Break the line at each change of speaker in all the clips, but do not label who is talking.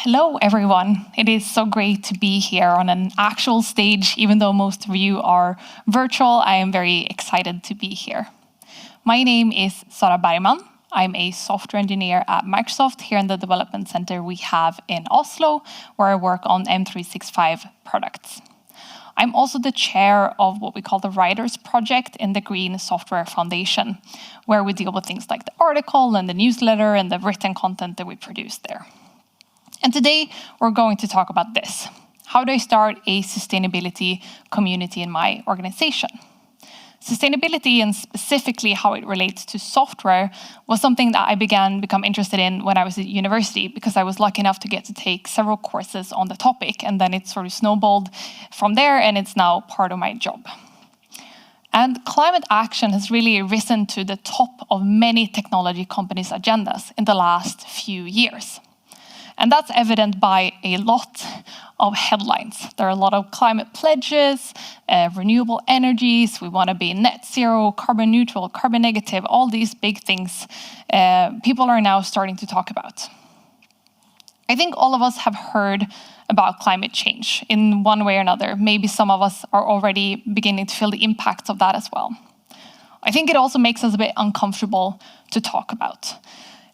Hello, everyone. It is so great to be here on an actual stage, even though most of you are virtual. I am very excited to be here. My name is Sara Bergman. I'm a software engineer at Microsoft here in the development center we have in Oslo, where I work on M365 products. I'm also the chair of what we call the Writers Project in the Green Software Foundation, where we deal with things like the article and the newsletter and the written content that we produce there. And today we're going to talk about this. How do I start a sustainability community in my organization? Sustainability, and specifically how it relates to software, was something that I began to become interested in when I was at university, because I was lucky enough to get to take several courses on the topic, and then it sort of snowballed from there, and it's now part of my job. And climate action has really risen to the top of many technology companies' agendas in the last few years. And that's evident by a lot of headlines. There are a lot of climate pledges, renewable energies, we want to be net zero, carbon neutral, carbon negative, all these big things people are now starting to talk about. I think all of us have heard about climate change in one way or another. Maybe some of us are already beginning to feel the impacts of that as well. I think it also makes us a bit uncomfortable to talk about.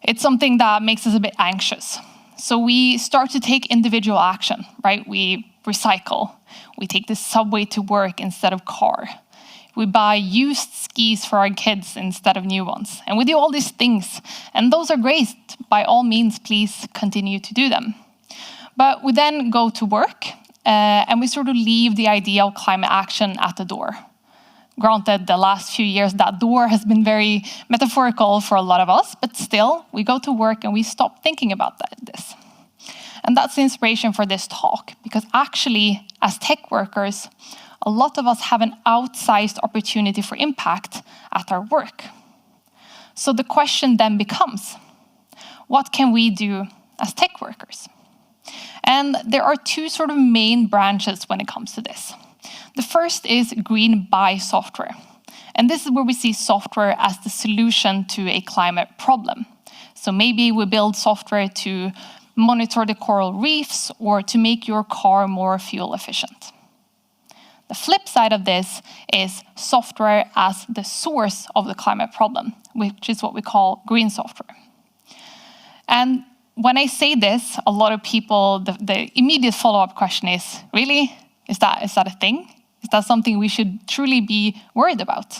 It's something that makes us a bit anxious. So we start to take individual action, right? We recycle. We take the subway to work instead of car. We buy used skis for our kids instead of new ones. And we do all these things. And those are great. By all means, please continue to do them. But we then go to work and we sort of leave the idea of climate action at the door. Granted, the last few years, that door has been very metaphorical for a lot of us, but still, we go to work and we stop thinking about this. And that's the inspiration for this talk, because actually, as tech workers, a lot of us have an outsized opportunity for impact at our work. So the question then becomes, what can we do as tech workers? And there are two sort of main branches when it comes to this. The first is green by software. And this is where we see software as the solution to a climate problem. So maybe we build software to monitor the coral reefs or to make your car more fuel efficient. The flip side of this is software as the source of the climate problem, which is what we call green software. And when I say this, a lot of people, the immediate follow-up question is, really? Is that a thing? Is that something we should truly be worried about?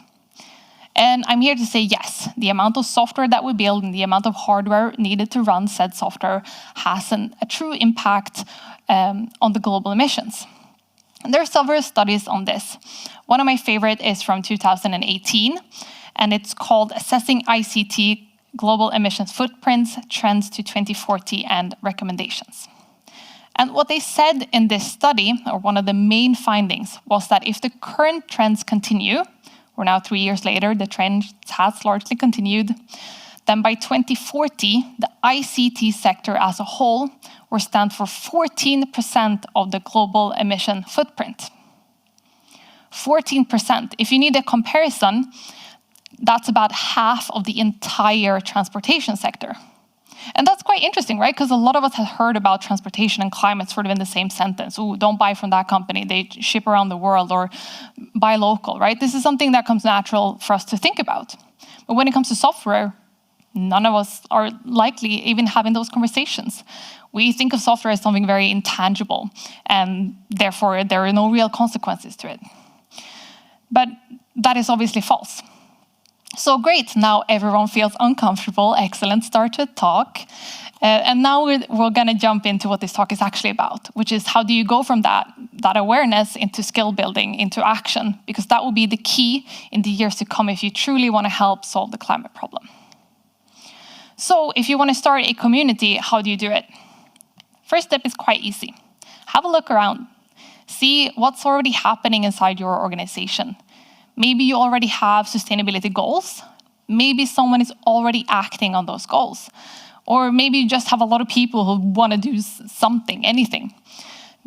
And I'm here to say yes, the amount of software that we build and the amount of hardware needed to run said software has a true impact on the global emissions. And there are several studies on this. One of my favorite is from 2018, and it's called Assessing ICT Global Emissions Footprints, Trends to 2040 and Recommendations. And what they said in this study, or one of the main findings, was that if the current trends continue, we're now 3 years later, the trend has largely continued, then by 2040, the ICT sector as a whole will stand for 14% of the global emission footprint. 14%. If you need a comparison, that's about half of the entire transportation sector. And that's quite interesting, right? Because a lot of us have heard about transportation and climate sort of in the same sentence. Ooh, don't buy from that company, they ship around the world, or buy local, right? This is something that comes natural for us to think about. But when it comes to software, none of us are likely even having those conversations. We think of software as something very intangible, and therefore there are no real consequences to it. But that is obviously false. So great, now everyone feels uncomfortable. Excellent start to talk. And now we're going to jump into what this talk is actually about, which is how do you go from that awareness into skill building, into action, because that will be the key in the years to come if you truly want to help solve the climate problem. So if you want to start a community, how do you do it? First step is quite easy. Have a look around. See what's already happening inside your organization. Maybe you already have sustainability goals. Maybe someone is already acting on those goals. Or maybe you just have a lot of people who want to do something, anything.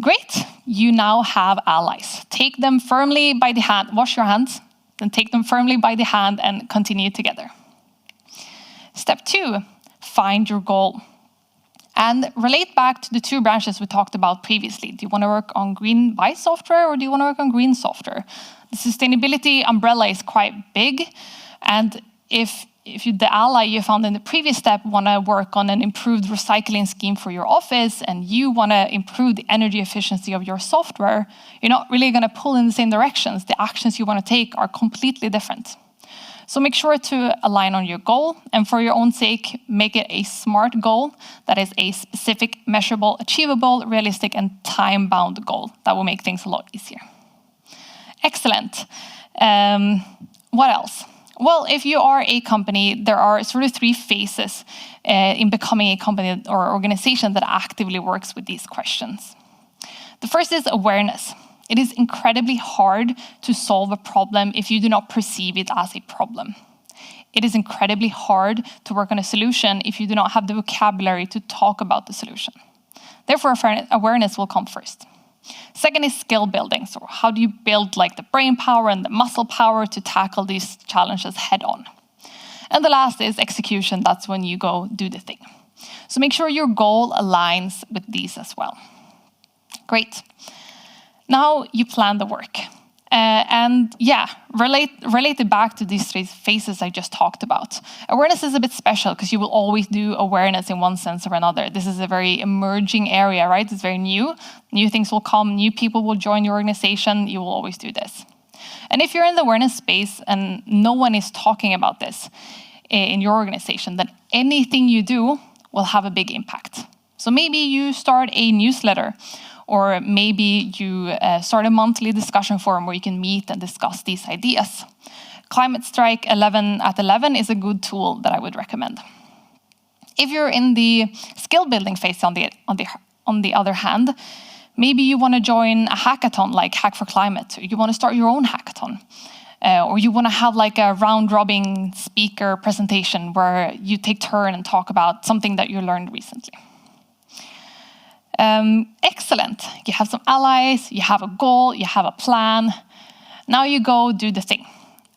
Great, you now have allies. Take them firmly by the hand, wash your hands, then take them firmly by the hand and continue together. Step 2, find your goal. And relate back to the two branches we talked about previously. Do you want to work on green by software or do you want to work on green software? The sustainability umbrella is quite big. And if you, the ally you found in the previous step, want to work on an improved recycling scheme for your office and you want to improve the energy efficiency of your software, you're not really going to pull in the same directions. The actions you want to take are completely different. So make sure to align on your goal, and for your own sake, make it a SMART goal that is a specific, measurable, achievable, realistic, and time-bound goal. That will make things a lot easier. Excellent. What else? Well, if you are a company, there are sort of 3 phases in becoming a company or organization that actively works with these questions. The first is awareness. It is incredibly hard to solve a problem if you do not perceive it as a problem. It is incredibly hard to work on a solution if you do not have the vocabulary to talk about the solution. Therefore, awareness will come first. Second is skill building. So how do you build like the brain power and the muscle power to tackle these challenges head on? And the last is execution. That's when you go do the thing. So make sure your goal aligns with these as well. Great. Now you plan the work. Related back to these 3 phases I just talked about. Awareness is a bit special because you will always do awareness in one sense or another. This is a very emerging area, right? It's very new. New things will come, new people will join your organization. You will always do this. And if you're in the awareness space and no one is talking about this in your organization, then anything you do will have a big impact. So maybe you start a newsletter, or maybe you start a monthly discussion forum where you can meet and discuss these ideas. Climate Strike 11 at 11 is a good tool that I would recommend. If you're in the skill building phase on the other hand, maybe you want to join a hackathon like Hack for Climate, or you want to start your own hackathon, or you want to have like a round-robin speaker presentation where you take turn and talk about something that you learned recently. Excellent. You have some allies, you have a goal, you have a plan. Now you go do the thing.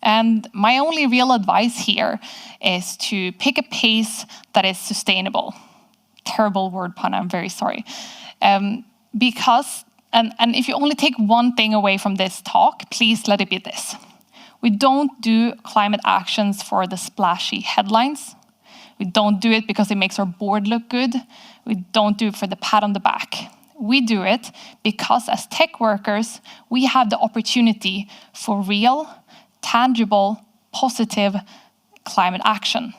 And my only real advice here is to pick a pace that is sustainable. Terrible word pun, I'm very sorry. Because if you only take one thing away from this talk, please let it be this. We don't do climate actions for the splashy headlines. We don't do it because it makes our board look good. We don't do it for the pat on the back. We do it because as tech workers, we have the opportunity for real, tangible, positive climate action.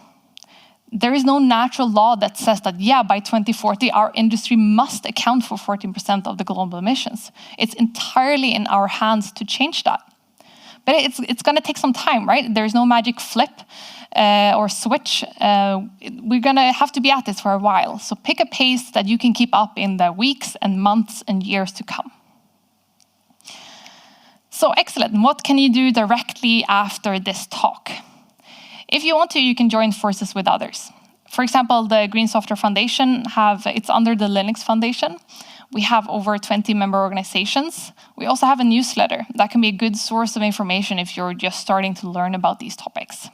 There is no natural law that says that, yeah, by 2040, our industry must account for 14% of the global emissions. It's entirely in our hands to change that. But it's going to take some time, right? There's no magic flip or switch. We're going to have to be at this for a while. So pick a pace that you can keep up in the weeks and months and years to come. So excellent. What can you do directly after this talk? If you want to, you can join forces with others. For example, the Green Software Foundation it's under the Linux Foundation. We have over 20 member organizations. We also have a newsletter that can be a good source of information if you're just starting to learn about these topics.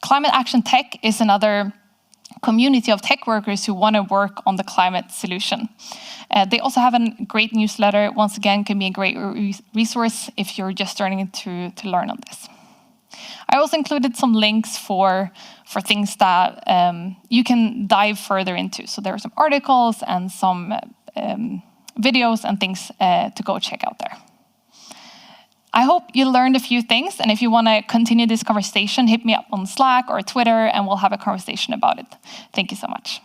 Climate Action Tech is another community of tech workers who want to work on the climate solution. They also have a great newsletter. Once again, can be a great resource if you're just starting to learn on this. I also included some links for things that you can dive further into. So there are some articles and some videos and things to go check out there. I hope you learned a few things, and if you want to continue this conversation, hit me up on Slack or Twitter, and we'll have a conversation about it. Thank you so much.